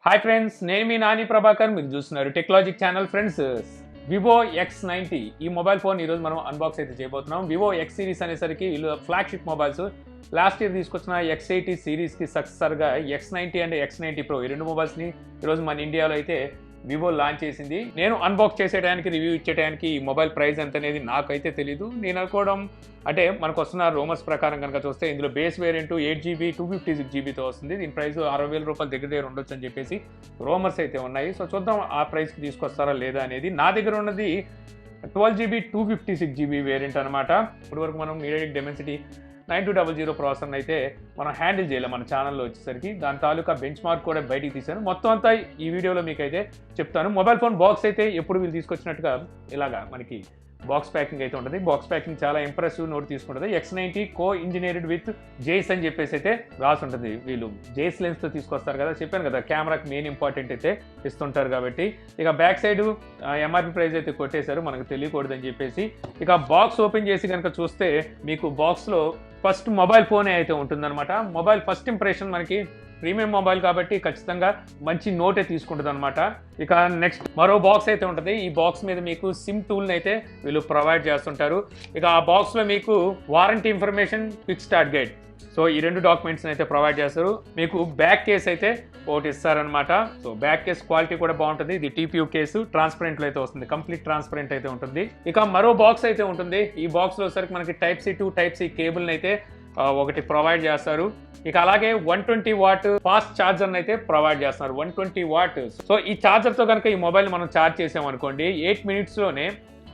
Hi friends, నేను మీ నాని ప్రభాకర్. మీరు చూస్తున్నారు technology channel. Friends, Vivo X90 ఈ మొబైల్ ఫోన్ ఈరోజు మనం అన్బాక్స్ అయితే చేయబోతున్నాం. వివో X సిరీస్ అనేసరికి వీళ్ళు ఫ్లాగ్షిప్ మొబైల్స్. లాస్ట్ ఇయర్ తీసుకొచ్చిన X80 సిరీస్కి సక్సెసర్గా X90 and X90 Pro ఈ రెండు మొబైల్స్ని ఈరోజు మన ఇండియాలో అయితే వివో లాంచ్ చేసింది. నేను అన్బాక్స్ చేసేటానికి, రివ్యూ ఇచ్చేటానికి ఈ మొబైల్ ప్రైస్ ఎంత అనేది నాకైతే తెలీదు. నేను అనుకోవడం అంటే మనకు వస్తున్న రూమర్స్ ప్రకారం కనుక చూస్తే ఇందులో బేస్ వేరియంట్ 8GB 256GBతో వస్తుంది. దీని ప్రైస్ 60,000 రూపాయల దగ్గర ఉండొచ్చు అని చెప్పేసి రూమర్స్ అయితే ఉన్నాయి. సో చూద్దాం ఆ ప్రైస్కి తీసుకొస్తారా లేదా అనేది. నా దగ్గర ఉన్నది 12GB 256GB వేరియంట్ అనమాట. ఇప్పటి వరకు మనం మీడియాటెక్ డెమెన్సిటీ 9200 ప్రాసెసర్ని అయితే మనం హ్యాండిల్ చేయలేం మన ఛానల్లో వచ్చేసరికి. దాని తాలూకా బెంచ్ మార్క్ కూడా బయటికి తీశాను. మొత్తం అంతా ఈ వీడియోలో మీకు అయితే చెప్తాను. మొబైల్ ఫోన్ బాక్స్ అయితే ఎప్పుడు వీళ్ళు తీసుకొచ్చినట్టుగా ఇలాగా మనకి బాక్స్ ప్యాకింగ్ అయితే ఉంటుంది. బాక్స్ ప్యాకింగ్ చాలా ఇంప్రెసివ్ నోట్ తీసుకుంటుంది. X90 కో ఇంజనీర్డ్ విత్ జేస్ అని చెప్పేసి అయితే రాసి ఉంటుంది. వీళ్ళు జేస్ లెన్స్తో తీసుకొస్తారు కదా, చెప్పాను కదా, కెమెరాకి మెయిన్ ఇంపార్టెంట్ అయితే ఇస్తుంటారు కాబట్టి. ఇక బ్యాక్ సైడ్ ఎంఆర్పి ప్రైస్ అయితే కొట్టేశారు, మనకు తెలియకూడదని చెప్పేసి. ఇక బాక్స్ ఓపెన్ చేసి కనుక చూస్తే మీకు బాక్స్లో ఫస్ట్ మొబైల్ ఫోనే అయితే ఉంటుందన్నమాట. మొబైల్ ఫస్ట్ ఇంప్రెషన్ మనకి ప్రీమియం మొబైల్ కాబట్టి ఖచ్చితంగా మంచి నోటే తీసుకుంటుంది అనమాట. ఇక నెక్స్ట్ మరో బాక్స్ అయితే ఉంటుంది. ఈ బాక్స్ మీద మీకు సిమ్ టూల్ని అయితే వీళ్ళు ప్రొవైడ్ చేస్తుంటారు. ఇక ఆ బాక్స్లో మీకు warranty information, quick start guide, so ఈ రెండు డాక్యుమెంట్స్ని అయితే ప్రొవైడ్ చేస్తారు. మీకు బ్యాక్ కేస్ అయితే ఒకటి ఇస్తారనమాట. సో బ్యాక్ కేస్ క్వాలిటీ కూడా బాగుంటుంది. ఇది TPU కేసు, ట్రాన్స్పరెంట్లో అయితే వస్తుంది, కంప్లీట్ ట్రాన్స్పరెంట్ అయితే ఉంటుంది. ఇక మరో బాక్స్ అయితే ఉంటుంది. ఈ బాక్స్లో వచ్చేసరికి మనకి Type-C to Type-C కేబుల్ని అయితే ఒకటి ప్రొవైడ్ చేస్తారు. ఇక అలాగే 120 వాట్ ఫాస్ట్ ఛార్జర్ని అయితే ప్రొవైడ్ చేస్తున్నారు. 120 వాట్. సో ఈ ఛార్జర్తో కనుక ఈ మొబైల్ మనం ఛార్జ్ చేసామనుకోండి 8 మినిట్స్లోనే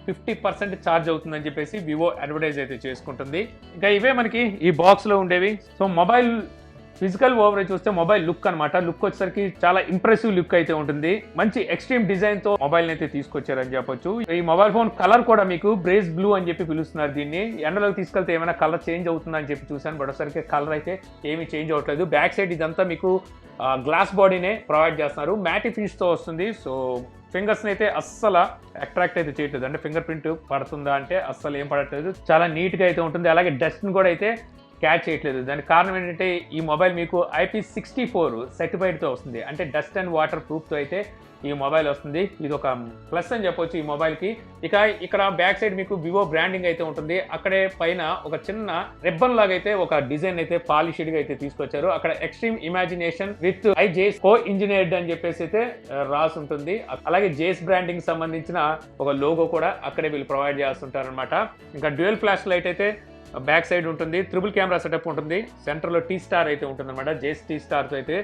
50% ఛార్జ్ అవుతుందని చెప్పేసి వివో అడ్వర్టైజ్ అయితే చేసుకుంటుంది. ఇంకా ఇవే మనకి ఈ బాక్స్లో ఉండేవి. సో మొబైల్ ఫిజికల్ ఓవరేజ్ చూస్తే మొబైల్ లుక్ అనమాట. లుక్ వచ్చేసరికి చాలా ఇంప్రెసివ్ లుక్ అయితే ఉంటుంది. మంచి ఎక్స్ట్రీమ్ డిజైన్ తో మొబైల్ అయితే తీసుకొచ్చారని చెప్పొచ్చు. ఈ మొబైల్ ఫోన్ కలర్ కూడా మీకు బ్రేస్ బ్లూ అని చెప్పి పిలుస్తున్నారు. దీన్ని ఎండలోకి తీసుకెళ్తే ఏమైనా కలర్ చేంజ్ అవుతుందని చెప్పి చూసాను, బట్ ఒకసారికి కలర్ అయితే ఏమీ చేంజ్ అవ్వట్లేదు. బ్యాక్ సైడ్ ఇదంతా మీకు గ్లాస్ బాడీనే ప్రొవైడ్ చేస్తున్నారు. మ్యాటి ఫినిష్ తో వస్తుంది. సో ఫింగర్స్ని అయితే అస్సలు అట్రాక్ట్ అయితే చేయట్లేదు. అంటే ఫింగర్ ప్రింట్ పడుతుందా అంటే అస్సలు ఏం పడట్లేదు. చాలా నీట్గా అయితే ఉంటుంది. అలాగే డస్ట్ని కూడా అయితే క్యాచ్ చేయట్లేదు. దానికి కారణం ఏంటంటే ఈ మొబైల్ మీకు IP64 సర్టిఫైడ్తో వస్తుంది. అంటే డస్ట్ అండ్ వాటర్ ప్రూఫ్తో అయితే ఈ మొబైల్ వస్తుంది. ఇది ఒక ప్లస్ అని చెప్పొచ్చు ఈ మొబైల్కి. ఇక ఇక్కడ బ్యాక్ సైడ్ మీకు వివో బ్రాండింగ్ అయితే ఉంటుంది. అక్కడే పైన ఒక చిన్న రిబ్బన్ లాగా అయితే ఒక డిజైన్ అయితే పాలిష్డ్గా అయితే తీసుకొచ్చారు. అక్కడ ఎక్స్ట్రీమ్ ఇమాజినేషన్ విత్ జేస్ కో ఇంజనీర్డ్ అని చెప్పేసి అయితే రాసి ఉంటుంది. అలాగే జేస్ బ్రాండింగ్ సంబంధించిన ఒక లోగో కూడా అక్కడే వీళ్ళు ప్రొవైడ్ చేస్తుంటారు అనమాట. ఇంకా డ్యూయల్ ఫ్లాష్ లైట్ అయితే బ్యాక్ సైడ్ ఉంటుంది. ట్రిపుల్ కెమెరా సెటప్ ఉంటుంది. సెంటర్లో T స్టార్ అయితే ఉంటుంది అనమాట. జేస్ T స్టార్తో అయితే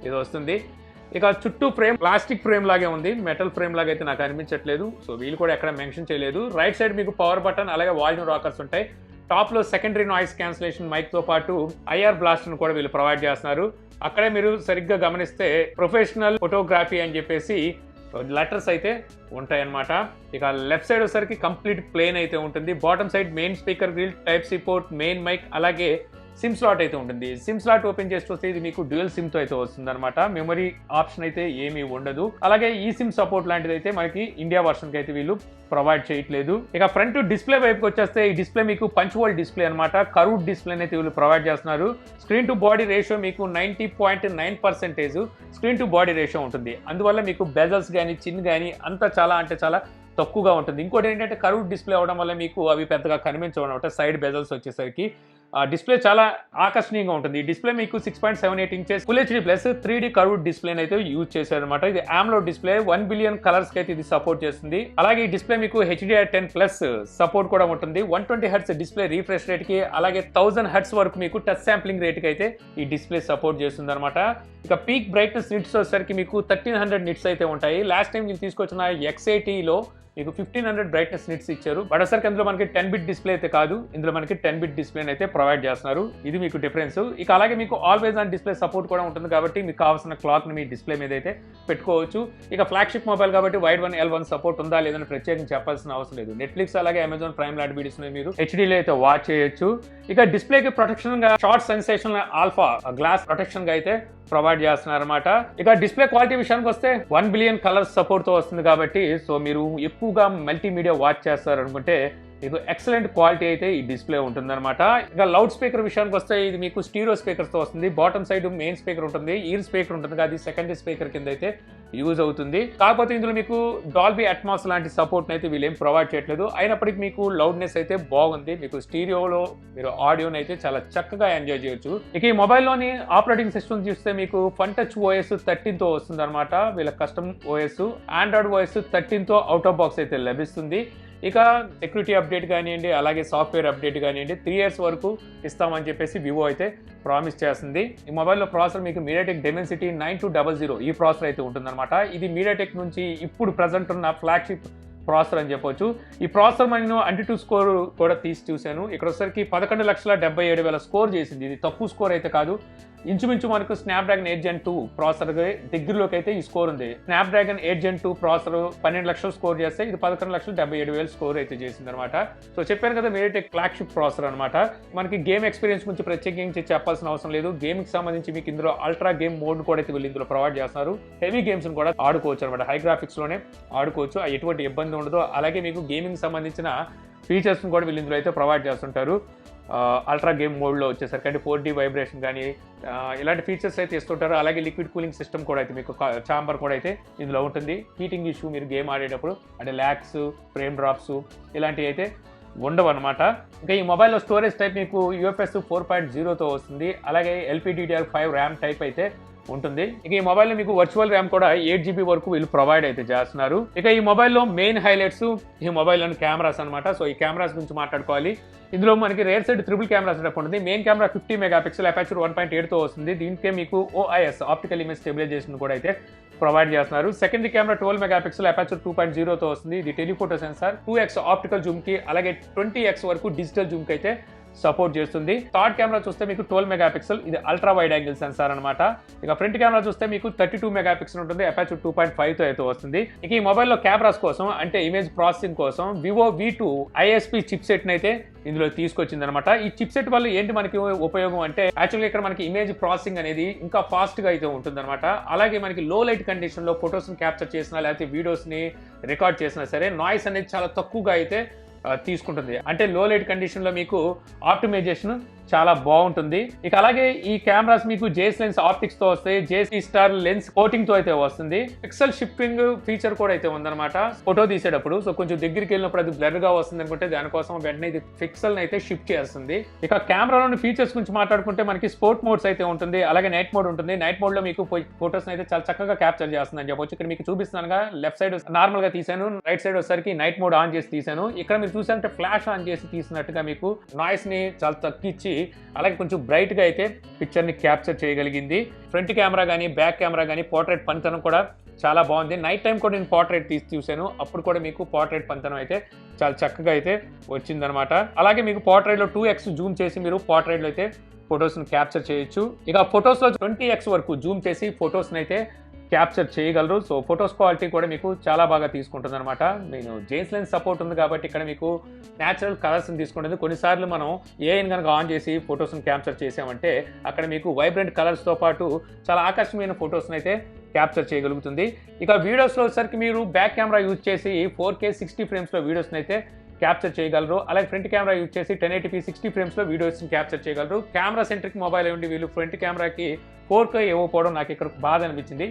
ఇది వస్తుంది. ఇక చుట్టూ ఫ్రేమ్ ప్లాస్టిక్ ఫ్రేమ్ లాగే ఉంది, మెటల్ ఫ్రేమ్ లాగా అయితే నాకు అనిపించట్లేదు. సో వీళ్ళు కూడా ఎక్కడ మెన్షన్ చేయలేదు. రైట్ సైడ్ మీకు పవర్ బటన్, అలాగే వాల్యూమ్ రాకర్స్ ఉంటాయి. టాప్లో సెకండరీ నాయిస్ క్యాన్సిలేషన్ మైక్తో పాటు IR బ్లాస్ట్ను కూడా వీళ్ళు ప్రొవైడ్ చేస్తున్నారు. అక్కడే మీరు సరిగ్గా గమనిస్తే ప్రొఫెషనల్ ఫోటోగ్రఫీ అని చెప్పేసి లెటర్స్ అయితే ఉంటాయన్నమాట. ఇక లెఫ్ట్ సైడ్ వచ్చేసరికి కంప్లీట్ ప్లేన్ అయితే ఉంటుంది. Bottom side main speaker grill, Type-C port, main mic, అలాగే సిమ్ స్లాట్ అయితే ఉంటుంది. సిమ్ స్లాట్ ఓపెన్ చేసి వస్తే ఇది మీకు డ్యూయల్ సిమ్తో అయితే వస్తుంది అనమాట. మెమరీ ఆప్షన్ అయితే ఏమీ ఉండదు. అలాగే ఈ సిమ్ సపోర్ట్ లాంటిది అయితే మనకి ఇండియా వర్షన్కి అయితే వీళ్ళు ప్రొవైడ్ చేయట్లేదు. ఇక ఫ్రంట్ డిస్ప్లే వైపుకి వచ్చేస్తే ఈ డిస్ప్లే మీకు పంచ్ హోల్ డిస్ప్లే అనమాట. కర్వ్డ్ డిస్ప్లే అయితే వీళ్ళు ప్రొవైడ్ చేస్తున్నారు. స్క్రీన్ టు బాడీ రేషియో మీకు 90.9% స్క్రీన్ టు బాడీ రేషియో ఉంటుంది. అందువల్ల మీకు బెజల్స్ కానీ చిన్ కానీ అంతా చాలా అంటే చాలా తక్కువగా ఉంటుంది. ఇంకోటి ఏంటంటే కర్వ్డ్ డిస్ప్లే అవడం వల్ల మీకు అవి పెద్దగా కనిపించవు అనమాట. సైడ్ బెజల్స్ వచ్చేసరికి డిస్ప్లే చాలా ఆకర్షణీయంగా ఉంటుంది. ఈ డిస్ప్లే మీకు 6.78 inches full HD plus 3D curved డిస్ప్లేని అయితే యూజ్ చేశారనమాట. ఇది AMOLED డిస్ప్లే. 1 బిలియన్ కలర్స్ కి అయితే ఇది సపోర్ట్ చేస్తుంది. అలాగే ఈ డిస్ప్లే మీకు HDR10+ సపోర్ట్ కూడా ఉంటుంది. 120 Hz డిస్ప్లే రీఫ్రెష్ రేట్ కి, అలాగే 1000 Hz వరకు మీకు టచ్ శాంప్లింగ్ రేట్ కి అయితే ఈ డిస్ప్లే సపోర్ట్ చేస్తుంది అనమాట. ఇక పీక్ బ్రైట్నెస్ నిట్స్ వచ్చేసరికి మీకు 1300 నిట్స్ అయితే ఉంటాయి. లాస్ట్ టైం మీరు తీసుకొచ్చిన X80లో మీకు 1500 బ్రైట్నెస్ నిట్స్ ఇచ్చారు. బట్ ఒకసారికి అందులో మనకి 10-bit డిస్ప్లే అయితే కాదు, ఇందులో మనకి 10-bit డిస్ప్లేని అయితే ప్రొవైడ్ చేస్తున్నారు. ఇది మీకు డిఫరెన్స్. ఇక అలాగే మీకు ఆల్వేస్ ఆన్ డిస్ప్లే సపోర్ట్ కూడా ఉంటుంది కాబట్టి మీకు కావాల్సిన క్లాక్ని మీ డిస్ప్లే మీద అయితే పెట్టుకోవచ్చు. ఇక ఫ్లాగ్షిప్ మొబైల్ కాబట్టి వైడ్ 1 L1 సపోర్ట్ ఉందా లేదని ప్రత్యేకంగా చెప్పాల్సిన అవసరం లేదు. నెట్ఫ్లిక్స్ అలాగే అమెజాన్ ప్రైమ్ లాంటి వీడియోస్ మీరు HDలో అయితే వాచ్ చేయొచ్చు. ఇక డిస్ప్లేకి ప్రొటెక్షన్ గా short sensation alpha glass protection గా అయితే ప్రొవైడ్ చేస్తున్నారు అనమాట. ఇక డిస్ప్లే క్వాలిటీ విషయానికి వస్తే 1 బిలియన్ కలర్స్ సపోర్ట్ తో వస్తుంది కాబట్టి సో మీరు ఎక్కువగా మల్టీమీడియా వాచ్ చేస్తారు అనుకుంటే మీకు ఎక్సలెంట్ క్వాలిటీ అయితే ఈ డిస్ప్లే ఉంటుందన్నమాట. ఇంకా లౌడ్ స్పీకర్ విషయానికి వస్తే ఇది మీకు స్టీరియో స్పీకర్స్తో వస్తుంది. బాటమ్ సైడ్ మెయిన్ స్పీకర్ ఉంటుంది, ఇయర్ స్పీకర్ ఉంటుంది, అది సెకండరీ స్పీకర్ కింద అయితే యూజ్ అవుతుంది. కాకపోతే ఇందులో మీకు డాల్బీ అట్మాస్ లాంటి సపోర్ట్ అయితే వీళ్ళు ఏం ప్రొవైడ్ చేయట్లేదు. అయినప్పటికీ మీకు లౌడ్నెస్ అయితే బాగుంది. మీకు స్టీరియోలో మీరు ఆడియోని అయితే చాలా చక్కగా ఎంజాయ్ చేయొచ్చు. ఇక ఈ మొబైల్లోని ఆపరేటింగ్ సిస్టమ్ చూస్తే మీకు ఫన్ టచ్ ఓఎస్ 13తో వస్తుంది అనమాట. వీళ్ళ కస్టమ్ ఓఎస్ ఆండ్రాయిడ్ ఓఎస్ 13తో అవుట్ ఆఫ్ బాక్స్ అయితే లభిస్తుంది. ఇక సెక్యూరిటీ అప్డేట్ కానివ్వండి, అలాగే సాఫ్ట్వేర్ అప్డేట్ కానివ్వండి 3 years వరకు ఇస్తామని చెప్పేసి వివో అయితే ప్రామిస్ చేస్తుంది. ఈ మొబైల్లో ప్రాసెసర్ మీకు మీడియాటెక్ డెమెన్సిటీ 9200 ఈ ప్రాసెసర్ అయితే ఉంటుందన్నమాట. ఇది మీడియాటెక్ నుంచి ఇప్పుడు ప్రజెంట్ ఉన్న ఫ్లాగ్షిప్ ప్రాసెసర్ అని చెప్పొచ్చు. ఈ ప్రాసెసర్ నేను అంటిట్యూ స్కోర్ కూడా తీసి చూశాను. ఇక్కడ వచ్చరికి 11,77,000 స్కోర్ చేసింది. ఇది తక్కువ స్కోర్ అయితే కాదు. ఇంచుమించు మనకు స్నాప్డ్రాగన్ 8 Gen 2 ప్రాసెసర్ దగ్గరలోకి అయితే ఈ స్కోర్ ఉంది. స్నాప్డ్రాగన్ 8 Gen 2 ప్రాసెసర్ 12 లక్షలు స్కోర్ చేస్తే ఇది 11,77,000 స్కోర్ అయితే చేసింది అనమాట. సో చెప్పాను కదా మీడియాటెక్ ఫ్లాగ్షిప్ ప్రాసెసర్ అనమాట. మనకి గేమ్ ఎక్స్పీరియన్స్ గురించి ప్రత్యేకించి చెప్పాల్సిన అవసరం లేదు. గేమ్కి సంబంధించి మీకు ఇందులో అల్ట్రా గేమ్ మోడ్ కూడా అయితే వీళ్ళు ఇందులో ప్రొవైడ్ చేస్తున్నారు. హెవీ గేమ్స్ కూడా ఆడుకోవచ్చు అనమాట. హై గ్రాఫిక్స్ లోనే ఆడుకోవచ్చు, ఎటువంటి ఇబ్బంది ఉండదు. అలాగే మీకు గేమింగ్ సంబంధించిన ఫీచర్స్ కూడా వీళ్ళు ఇందులో అయితే ప్రొవైడ్ చేస్తుంటారు. అల్ట్రా గేమ్ మోడ్లో వచ్చేసరికి అంటే 4D వైబ్రేషన్ కానీ ఇలాంటి ఫీచర్స్ అయితే ఇస్తుంటారు. అలాగే లిక్విడ్ కూలింగ్ సిస్టమ్ కూడా అయితే మీకు చాంబర్ కూడా అయితే ఇందులో ఉంటుంది. హీటింగ్ ఇష్యూ మీరు గేమ్ ఆడేటప్పుడు అంటే ల్యాగ్స్, ఫ్రేమ్ డ్రాప్స్ ఇలాంటివి అయితే ఉండవు అనమాట. ఇంకా ఈ మొబైల్లో స్టోరేజ్ టైప్ మీకు UFS 4.0తో వస్తుంది. అలాగే LPDDR5 ర్యామ్ టైప్ అయితే ఉంటుంది. ఇక ఈ మొబైల్లో మీకు వర్చువల్ ర్యామ్ కూడా 8 GB వరకు వీళ్ళు ప్రొవైడ్ అయితే చేస్తున్నారు. ఇక ఈ మొబైల్లో మెయిన్ హైలైట్స్ ఈ మొబైల్లోని కెమెరాస్ అనమాట. సో ఈ కెమెరాస్ గురించి మాట్లాడుకోవాలి. ఇందులో మనకి rare side triple camera setup ఉంటుంది. మెయిన్ కెమెరా 50 MP అపర్చర్ 1.8తో వస్తుంది. దీనికే మీకు OIS ఆప్టికల్ ఇమేజ్ స్టెబిలైజేషన్ కూడా అయితే ప్రొవైడ్ చేస్తున్నారు. సెకండరీ కెమెరా 12 MP అపర్చర్ 2.0తో వస్తుంది. ఇది telephoto censor 2x optical Zoom కి అలాగే 20x వరకు డిజిటల్ జూమ్ కి అయితే సపోర్ట్ చేస్తుంది. థర్డ్ కెమెరా చూస్తే మీకు 12 MP ఇది అల్ట్రా వైడ్ యాంగిల్ సెన్సార్ అనమాట. ఇక ఫ్రంట్ కెమెరా చూస్తే మీకు 32 MP ఉంటుంది. అపర్చర్ 2.5తో అయితే వస్తుంది. ఇక ఈ మొబైల్లో కెమెరాస్ కోసం అంటే ఇమేజ్ ప్రాసెసింగ్ కోసం Vivo V2 ISP chip set అయితే ఇందులో తీసుకొచ్చింది అనమాట. ఈ చిప్ సెట్ వల్ల ఏంటి మనకి ఉపయోగం అంటే యాక్చువల్గా ఇక్కడ మనకి ఇమేజ్ ప్రాసెసింగ్ అనేది ఇంకా ఫాస్ట్ గా అయితే ఉంటుంది అనమాట. అలాగే మనకి లో లైట్ కండిషన్ లో ఫొటోస్ ని క్యాప్చర్ చేసినా లేకపోతే వీడియోస్ ని రికార్డ్ చేసినా సరే నాయిస్ అనేది చాలా తక్కువగా అయితే తీసుకుంటుంది. అంటే లో లైట్ కండిషన్ లో మీకు ఆప్టిమైజేషన్ చాలా బాగుంటుంది. ఇక అలాగే ఈ కెమెరాస్ మీకు జేస్ లెన్స్ ఆప్టిక్స్ తో వస్తాయి. జేస్ స్టార్ లెన్స్ కోటింగ్ తో అయితే వస్తుంది. పిక్సెల్ షిఫ్టింగ్ ఫీచర్ కూడా అయితే ఉందన్నమాట ఫోటో తీసేటప్పుడు. సో కొంచెం దగ్గరికి వెళ్ళినప్పుడు అది బ్లర్ గా వస్తుంది అనుకుంటే దానికోసం వెంటనే ఇది పిక్సెల్ అయితే షిఫ్ట్ చేస్తుంది. ఇక కెమెరాలోని ఫీచర్స్ గురించి మాట్లాడుకుంటే మనకి స్పోర్ట్ మోడ్స్ అయితే ఉంటుంది. అలాగే నైట్ మోడ్ ఉంటుంది. నైట్ మోడ్ లో మీకు ఫోటోస్ అయితే చాలా చక్కగా క్యాప్చర్ చేస్తుంది అని చెప్పొచ్చు. ఇక్కడ మీకు చూపిస్తున్నానుగా లెఫ్ట్ సైడ్ నార్మల్ గా తీసాను, రైట్ సైడ్ వచ్చేసరికి నైట్ మోడ్ ఆన్ చేసి తీసాను. ఇక్కడ మీరు చూసారంటే ఫ్లాష్ ఆన్ చేసి తీసినట్టుగా మీకు నాయిస్ ని చాలా తగ్గించి అలాగే కొంచెం బ్రైట్ గా అయితే పిక్చర్ ని క్యాప్చర్ చేయగలిగింది. ఫ్రంట్ కెమెరా కానీ బ్యాక్ కెమెరా కానీ పోర్ట్రేట్ పనితనం కూడా చాలా బాగుంది. నైట్ టైం కూడా నేను పోర్ట్రేట్ తీసి చూశాను. అప్పుడు కూడా మీకు పోర్ట్రేట్ పనితనం అయితే చాలా చక్కగా అయితే వచ్చిందనమాట. అలాగే మీకు పోర్ట్రేట్ లో 2x జూమ్ చేసి మీరు పోర్ట్రేట్ లో అయితే ఫొటోస్ ని క్యాప్చర్ చేయొచ్చు. ఇక ఫొటోస్ లో 20x వరకు జూమ్ చేసి ఫొటోస్ ని అయితే క్యాప్చర్ చేయగలరు. సో ఫొటోస్ క్వాలిటీ కూడా మీకు చాలా బాగా తీసుకుంటుంది అనమాట. నేను జేమ్స్ లెన్స్ సపోర్ట్ ఉంది కాబట్టి ఇక్కడ మీకు న్యాచురల్ కలర్స్ని తీసుకుంటుంది. కొన్నిసార్లు మనం ఏఐని కనుక ఆన్ చేసి ఫొటోస్ని క్యాప్చర్ చేసామంటే అక్కడ మీకు వైబ్రెంట్ కలర్స్తో పాటు చాలా ఆకర్షణీయమైన ఫొటోస్ని అయితే క్యాప్చర్ చేయగలుగుతుంది. ఇక వీడియోస్లో వచ్చేసరికి మీరు బ్యాక్ కెమెరా యూజ్ చేసి 4K 60 ఫ్రేమ్స్లో వీడియోస్ని అయితే క్యాప్చర్ చేయగలరు. అలాగే ఫ్రంట్ కెమెరా యూజ్ చేసి 1080p 60 ఫ్రేమ్స్లో వీడియోస్ని క్యాప్చర్ చేయగలరు. కెమెరా సెంట్రిక్ మొబైల్ ఉండి వీళ్ళు ఫ్రంట్ కెమెరాకి 4K ఇవ్వకపోవడం నాకు ఇక్కడ బాధ అనిపించింది.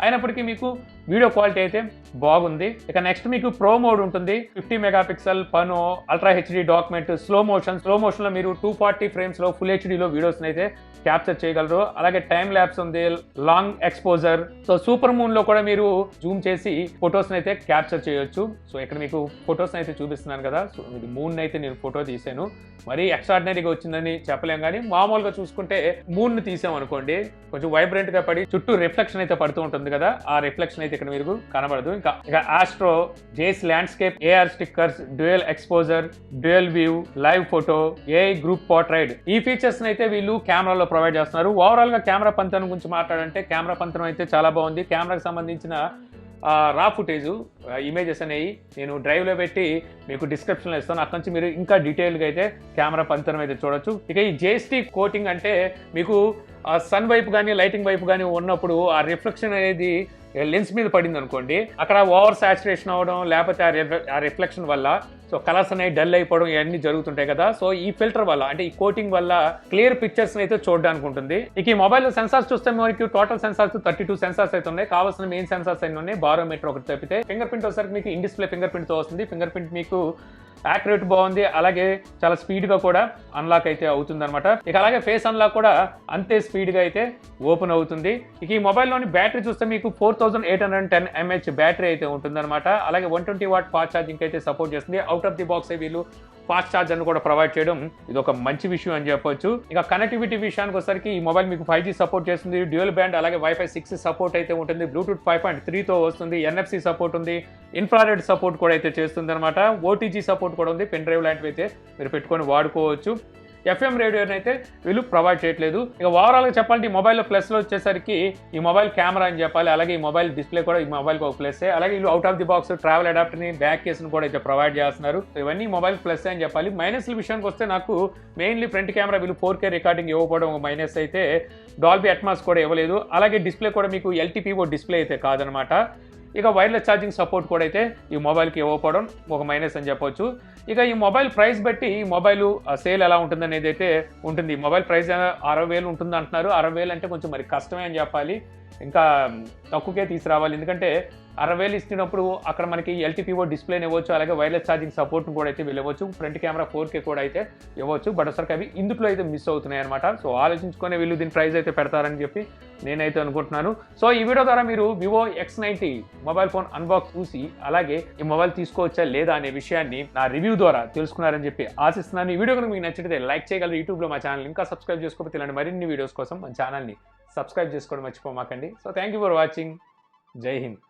అయినప్పటికీ మీకు వీడియో క్వాలిటీ అయితే బాగుంది. ఇక నెక్స్ట్ మీకు ప్రో మోడ్ ఉంటుంది. 50 MP pano ultra HD document slow motion లో మీరు 240 ఫ్రేమ్స్లో ఫుల్ హెచ్డీలో వీడియోస్ని అయితే క్యాప్చర్ చేయగలరు. అలాగే టైం ల్యాప్స్ ఉంది, long exposure. So super moon లో కూడా మీరు జూమ్ చేసి ఫొటోస్ అయితే క్యాప్చర్ చేయొచ్చు. సో ఇక్కడ మీకు ఫొటోస్ అయితే చూపిస్తున్నాను కదా. సో ఇది మూన్ అయితే నేను ఫోటో తీసాను. మరీ ఎక్స్ట్రాడినరీగా వచ్చిందని చెప్పలేం, కానీ మామూలుగా చూసుకుంటే మూన్ ని తీసాం అనుకోండి కొంచెం వైబ్రెంట్ గా పడి చుట్టూ రిఫ్లెక్షన్ అయితే పడుతూ ఉంటుంది కదా. ఆ రిఫ్లెక్షన్ అయితే ఇక్కడ మీరు కనబడదు. ఇక ఆస్ట్రో, జేస్ landscape, AR stickers, dual exposure, dual view, live photo, AI group portrait ఈ ఫీచర్స్ అయితే వీళ్ళు కెమెరాలో ప్రొవైడ్ చేస్తున్నారు. ఓవరాల్ గా కెమెరా పనితనం గురించి మాట్లాడంటే కెమెరా పనితనం అయితే చాలా బాగుంది. కెమెరాకి సంబంధించిన రా ఫుటేజ్ ఇమేజెస్ అనేవి నేను డ్రైవ్లో పెట్టి మీకు డిస్క్రిప్షన్లో ఇస్తాను. అక్కడి నుంచి మీరు ఇంకా డీటెయిల్గా అయితే కెమెరా పనితనం అయితే చూడొచ్చు. ఇక ఈ JST కోటింగ్ అంటే మీకు ఆ సన్ వైపు కానీ లైటింగ్ వైపు కానీ ఉన్నప్పుడు ఆ రిఫ్లెక్షన్ అనేది లెన్స్ మీద పడింది అనుకోండి, అక్కడ ఓవర్ సాచురేషన్ అవ్వడం లేకపోతే ఆ రిఫ్లెక్షన్ వల్ల సో కలర్స్ అనేవి డల్ అయిపోవడం ఇవన్నీ జరుగుతుంటాయి కదా. సో ఈ ఫిల్టర్ వల్ల అంటే ఈ కోటింగ్ వల్ల క్లియర్ పిక్చర్స్ అయితే చూడడానికి ఉంటుంది. ఇక ఈ మొబైల్ సెన్సార్స్ చూస్తే మనకి టోటల్ సెన్సార్స్ 32 సెన్సార్స్ అయితే ఉన్నాయి. కావాల్సిన మెయిన్ సెన్సార్స్ అయిన ఉన్నాయి. బారోమీటర్ ఒకటి తప్పితే ఫింగర్ ప్రింట్ వచ్చేసరికి మీకు ఇన్ డిస్ప్లే ఫింగర్ ప్రింట్ తో వస్తుంది. ఫింగర్ ప్రింట్ మీకు యాక్యురేట్ బాగుంది, అలాగే చాలా స్పీడ్గా కూడా అన్లాక్ అయితే అవుతుంది అనమాట. ఇక అలాగే ఫేస్ అన్లాక్ కూడా అంతే స్పీడ్గా అయితే ఓపెన్ అవుతుంది. ఇక ఈ మొబైల్లోని బ్యాటరీ చూస్తే మీకు 4810 mAh బ్యాటరీ అయితే ఉంటుందన్నమాట. అలాగే 120 వాట్ ఫాస్ట్ ఛార్జింగ్ అయితే సపోర్ట్ చేస్తుంది. అవుట్ ఆఫ్ ది బాక్స్ వీళ్ళు ఫాస్ట్ ఛార్జర్ కూడా ప్రొవైడ్ చేయడం ఇది ఒక మంచి విషయం అని చెప్పొచ్చు. ఇక కనెక్టివిటీ విషయానికి వచ్చేసరికి ఈ మొబైల్ మీకు 5G సపోర్ట్ చేస్తుంది, డ్యూయల్ బ్యాండ్ అలాగే వైఫై 6 సపోర్ట్ అయితే ఉంటుంది, బ్లూటూత్ 5.3తో వస్తుంది, NFC సపోర్ట్ ఉంది, ఇన్ఫ్రారెడ్ సపోర్ట్ కూడా అయితే చేస్తుంది అనమాట. OTG సపోర్ట్ కూడా ఉంది, పెన్ డ్రైవ్ లాంటివి అయితే మీరు పెట్టుకొని వాడుకోవచ్చు. FM రేడియోని అయితే వీళ్ళు ప్రొవైడ్ చేయట్లేదు. ఇక ఓవరాల్గా చెప్పాలంటే ఈ మొబైల్లో ప్లస్లో వచ్చేసరికి ఈ మొబైల్ కెమెరా అని చెప్పాలి, అలాగే ఈ మొబైల్ డిస్ప్లే కూడా ఈ మొబైల్కి ఒక ప్లస్సే. అలాగే వీళ్ళు out of the box travel అడాప్టర్ని బ్యాక్ కేసును కూడా అయితే ప్రొవైడ్ చేస్తున్నారు. ఇవన్నీ మొబైల్ ప్లస్ అని చెప్పాలి. మైనస్ల విషయానికి వస్తే నాకు మెయిన్లీ ఫ్రంట్ కెమెరా వీళ్ళు 4K రికార్డింగ్ ఇవ్వకపోవడం ఒక మైనస్ అయితే, డాల్బీ అట్మాస్ కూడా ఇవ్వలేదు, అలాగే డిస్ప్లే కూడా మీకు LTPO డిస్ప్లే అయితే కాదనమాట. ఇక వైర్లెస్ ఛార్జింగ్ సపోర్ట్ కూడా అయితే ఈ మొబైల్కి ఇవ్వకపోవడం ఒక మైనస్ అని చెప్పొచ్చు. ఇక ఈ మొబైల్ ప్రైస్ బట్టి ఈ మొబైల్ సేల్ ఎలా ఉంటుంది అనేది అయితే ఉంటుంది. ఈ మొబైల్ ప్రైస్ 60,000 ఉంటుంది అంటున్నారు. 60,000 అంటే కొంచెం మరి కష్టమే అని చెప్పాలి, ఇంకా తక్కువకే తీసుకురావాలి. ఎందుకంటే 60,000 ఇచ్చినప్పుడు అక్కడ మనకి LTPO డిస్ప్లేని ఇవ్వచ్చు, అలాగే వైర్లెస్ ఛార్జింగ్ సపోర్ట్ని కూడా అయితే వెళ్ళవచ్చు, ఫ్రంట్ కెమెరా 4K కూడా అయితే ఇవ్వచ్చు. బట్ ఒకసారి అవి ఇందులో అయితే మిస్ అవుతున్నాయి అనమాట. సో ఆలోచించుకొని వీళ్ళు దీని ప్రైస్ అయితే పెడతారని చెప్పి నేనైతే అనుకుంటున్నాను. సో ఈ వీడియో ద్వారా మీరు VIVO X90 mobile phone unbox చూసి అలాగే ఈ మొబైల్ తీసుకోవచ్చా లేదా అనే విషయాన్ని నా రివ్యూ ద్వారా తెలుసుకున్నారని చెప్పి ఆశిస్తున్నాను. ఈ వీడియో కనుక మీకు నచ్చితే లైక్ చేయగలరు. యూట్యూబ్లో మా ఛానల్ ఇంకా సబ్స్క్రైబ్ చేసుకోకపోతే ఇలాంటి మరిన్ని వీడియోస్ కోసం మన ఛానల్ని సబ్స్క్రైబ్ చేసుకోవడం మర్చిపోమాకండి. So thank you for watching. జై హింద్.